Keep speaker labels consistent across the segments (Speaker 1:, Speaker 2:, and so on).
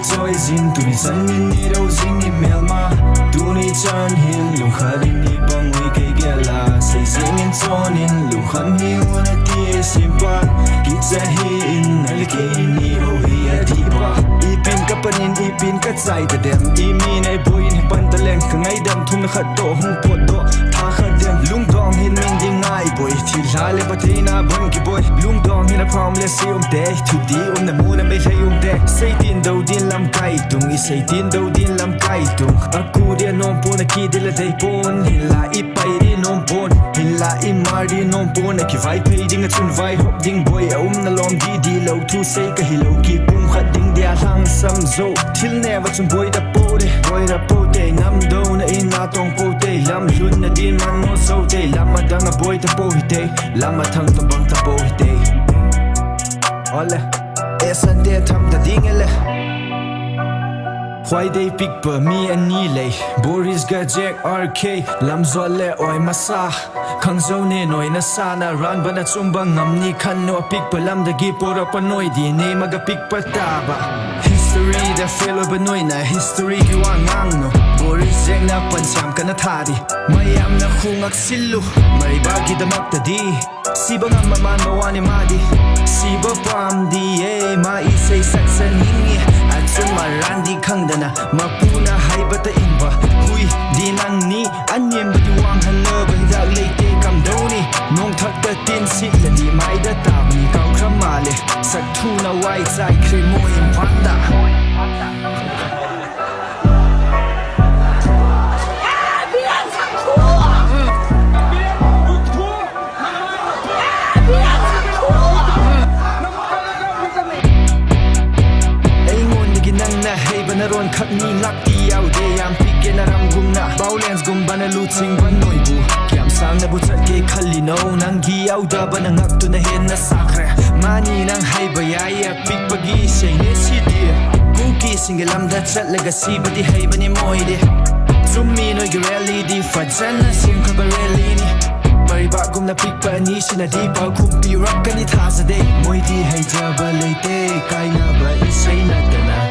Speaker 1: trôi zin tu ni san ni đâu zin ni melma tu ni chan hin lu kharin ni bang wi ke gela say zin in zonin lu khan hi una ti simpan kitsa hi in alke ni ho hi adiba ipin kapanin ipin ka chai ta dem imi nei boy ni pantaleng ka ngai dam thum khat to hung pot do tha khat dem lung dong hin min ding ngai boy thi lale patina bang ki boy lung dong hin a prom le si te thu di na mu na me hlei te say tin do din lam kai tung I say tin do din lam kai tung aku dia nom pon ki dil dei pon hila I pai ri nom pon hila I mari nom pon ki vai pe ding a chun vai hop ding boy na lom di lo thu say ka hilo ki pum khat ding dia lang sam zo til never chun boy da po de nam do na in na tong po de lam lun na din man no so de lam dang a boy da po hi de lam thang ta bang ta po hi de ole HSangte tham ta ding ele why they pick for me and Nile Boris ga Jack RK lam zole oi masa khang zo ne noi na sana ran bana chumba ngam ni khan no pick pa lam da gi pora pa noi di ne maga pick pa ta ba history da fellow ba noi na history ki wa ngang no Boris Jack na pan cham kana thari mayam na khungak silu mai ba gi da mak ta di siba ngam ma man ma wani ma di siba pam di e ma I say saksan hingi atsun ma ran di khang da na mapuna haibata inba hui dinang ni anyem bi wang hanno ba da leite kam doni nong thak ta tin si la di mai da ta ni kau khram ma le sak thu na wai sai kre mo in panda na ron khat ni lak ti yaw de yam pik na ram gum na bawlens gum bana lu ching ban noi bu kyam sang na bu chat ke khali no nang gi yaw da bana ngak tu na hen na sakre mani nang hai ba ya ya pik bagi sei ne si de ku ki singalam da chat legacy badi hai bani moi de zummi no gi rally di fajan na sim ka ba rally ni mari ba gum na pik pa ni sina di pa ku pi rock ka ni tha sa de moi di hai ja ba leite kai na ba I sei na da na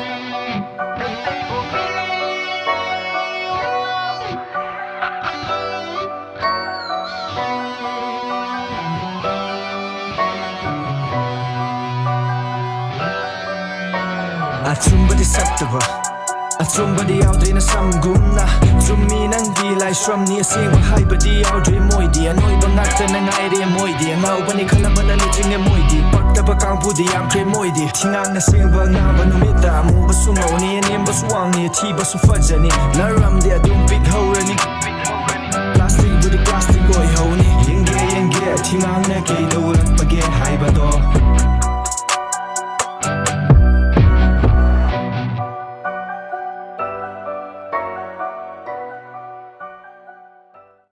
Speaker 1: Achumba di sattaba Achumba di yaw na samgumna Zummi nang di lai shram ni asing wa hai ba di yaw moi di anoi ba ngakta na ngai re moi di ngau ba ni khala ba na le jing moi di pakta ba kang pu di yam kre moi di thingang na sing ba nga ba nu mit da mu ba su ngau ni nem ba su wang ni thi ba su fajani na ram de adum big ho ni plastic bu di plastic oi ho ni yenge thingang na ke do rak ba ge hai ba do